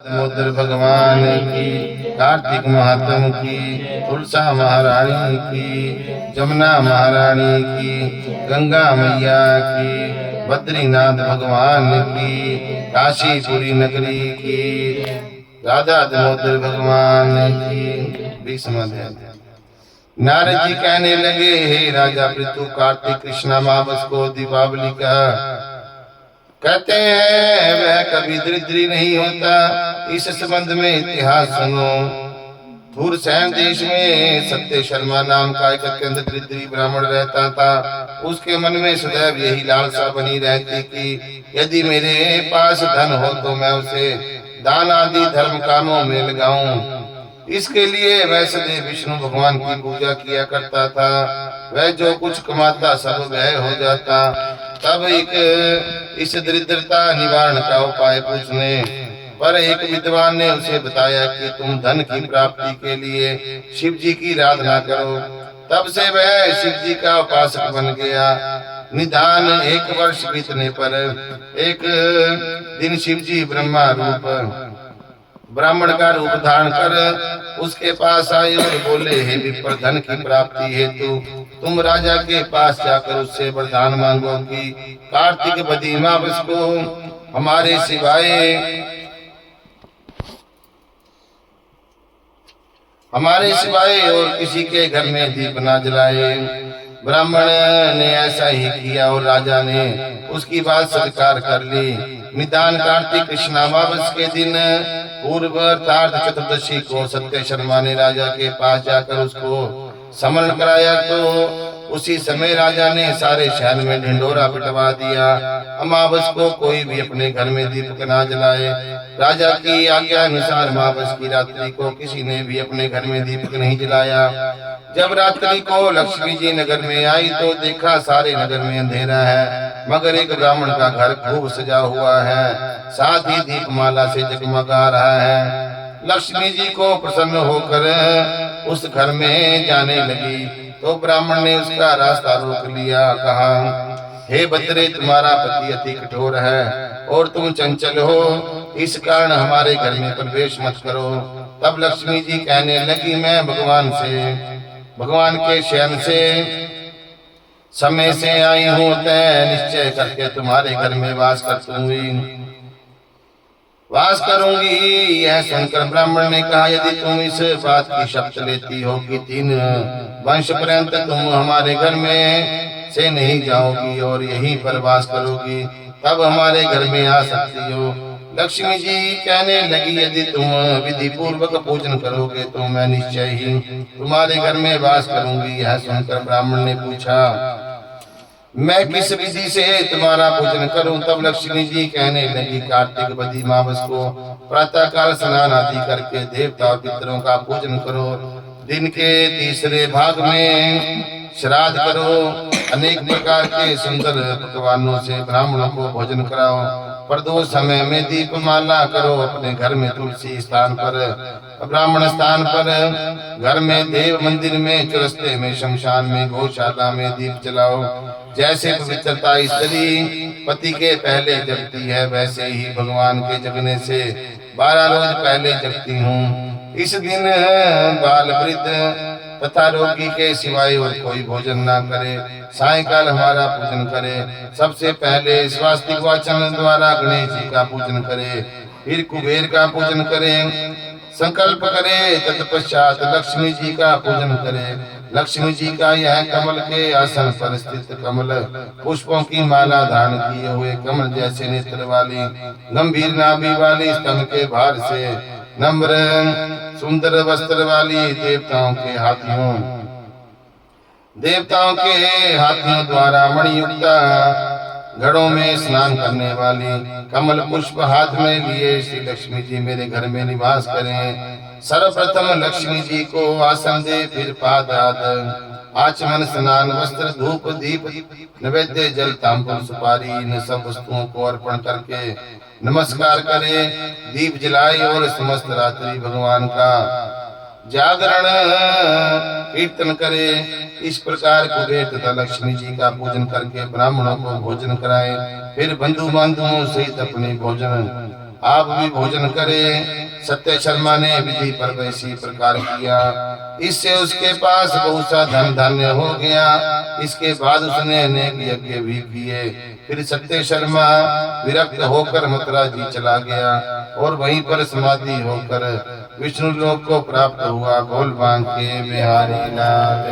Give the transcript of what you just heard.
दामोदर भगवान की, कार्तिक महात्म की, तुलसा महारानी की, जमुना महारानी की, गंगा मैया की, बद्रीनाथ भगवान की, काशीपुरी नगरी की, राधा दामोदर भगवान की। भी समाधि। नारद जी कहने लगे, हे राजा पृथु, कार्तिक कृष्णा मावस को दीपावली का कहते हैं, वह कभी दरिद्री नहीं होता। इस संबंध में इतिहास सुनो। धूरसैन देश में सत्य शर्मा नाम का एक अत्यंत दरिद्री ब्राह्मण रहता था। उसके मन में सदैव यही लालसा बनी रहती कि यदि मेरे पास धन हो तो मैं उसे दान आदि धर्म कामों में लगाऊं। इसके लिए वह सदैव विष्णु भगवान की पूजा किया करता था। वह जो कुछ कमाता सब व्यय हो जाता। तब एक इस दरिद्रता निवारण का उपाय पूछने पर एक विद्वान ने उसे बताया कि तुम धन की प्राप्ति के लिए शिव जी की आराधना करो। तब से वह शिव जी का उपासक बन गया। निदान 1 वर्ष बीतने पर एक दिन शिव जी ब्राह्मण का रूप धारण कर उसके पास आए और बोले, हे विप्र, धन की प्राप्ति हेतु तुम राजा के पास जाकर उससे वरदान मांगो कि कार्तिक बदी मावस को हमारे सिवाय और किसी के घर में दीप न जलाए। ब्राह्मण ने ऐसा ही किया और राजा ने उसकी बात स्वीकार कर ली। निदान कार्तिक कृष्ण अमावस के दिन पूर्व अर्थात चतुर्दशी को सत्य शर्मा ने राजा के पास जाकर उसको समरण कराया। तो उसी समय राजा ने सारे शहर में ढिंढोरा पिटवा दिया। अमावस को कोई भी अपने घर में दीपक न जलाए। राजा की आज्ञा अनुसार अमावस की रात्रि को किसी ने भी अपने घर में दीपक नहीं जलाया। जब रात्रि को लक्ष्मी जी नगर में आई तो देखा सारे नगर में अंधेरा है, मगर एक ब्राह्मण का घर खूब सजा हुआ है, साथ ही दीपमाला से जगमगा रहा है। लक्ष्मी जी को प्रसन्न होकर उस घर में जाने लगी तो ब्राह्मण ने उसका रास्ता रोक लिया। कहा, हे बद्रे, तुम्हारा पति अति कठोर है और तुम चंचल हो, इस कारण हमारे घर में प्रवेश मत करो। तब लक्ष्मी जी कहने लगी, मैं भगवान के शयन से समय से आई हूँ, तय निश्चय करके तुम्हारे घर में वास करूंगी। यह सुनकर ब्राह्मण ने कहा, यदि तुम इस बात की शपथ लेती हो कि 3 वंश पर्यंत तुम हमारे घर में से नहीं जाओगी और यहीं पर वास करोगी, तब हमारे घर में आ सकती हो। लक्ष्मी जी कहने लगी, यदि तुम विधि पूर्वक पूजन करोगे तो मैं निश्चय ही तुम्हारे घर में वास करूंगी। यह सुनकर ब्राह्मण ने पूछा, मैं किस विधि से तुम्हारा पूजन करूं? तब लक्ष्मी जी कहने लगी, कार्तिक बदी मावस को प्रातः काल स्नान आदि करके देवता और पितरों का पूजन करो। दिन के तीसरे भाग में श्राद्ध करो। अनेक प्रकार के सुंदर पकवानों से ब्राह्मणों को भोजन कराओ। प्रदोष समय में दीपमाला करो। अपने घर में तुलसी स्थान पर, ब्राह्मण स्थान पर, घर में देव मंदिर में, चौरस्ते में, शमशान में, गौशाला में दीप जलाओ। जैसे पवित्रता स्त्री पति के पहले जगती है, वैसे ही भगवान के जगने से 12 रोज पहले जगती हूँ। इस दिन बाल वृद्ध तथा रोगी के सिवाय और कोई भोजन ना करे। सायंकाल हमारा पूजन करे। सबसे पहले स्वास्तिक वाचन द्वारा गणेश जी का पूजन करे, फिर कुबेर का पूजन करे, संकल्प करे, तत्पश्चात लक्ष्मी जी का पूजन करे। लक्ष्मी जी का यह कमल के आसन पर स्थित कमल पुष्पों की माला धारण किए हुए, कमल जैसे नेत्र वाली, गंभीर नाभि वाली, स्तन के भार से नम्र सुंदर वस्त्र वाली, देवताओं के हाथियों द्वारा मणियुक्त घड़ों में स्नान करने वाली, कमल पुष्प हाथ में लिए श्री लक्ष्मी जी मेरे घर में निवास करें। सर्वप्रथम लक्ष्मी जी को आसन दे, फिर पाद आचमन, स्नान, वस्त्र, धूप, दीप, नैवेद्य, जल, तांबूल, सुपारी, इन सब वस्तुओं को अर्पण करके नमस्कार करे, दीप जलाए और समस्त रात्रि भगवान का जागरण कीर्तन करे। इस प्रकार कुबेर तथा लक्ष्मी जी का पूजन करके ब्राह्मणों को भोजन कराए। फिर बंधु बांधवों सहित अपने भोजन आप भी भोजन करें। सत्य शर्मा ने विधि पर वैसी प्रकार किया। इससे उसके पास बहुत सा धन धान्य हो गया। इसके बाद उसने अनेक यज्ञ भी किए। फिर सत्य शर्मा विरक्त होकर मथुरा जी चला गया और वहीं पर समाधि होकर विष्णु लोक को प्राप्त हुआ। बोल बांके बिहारी लाल।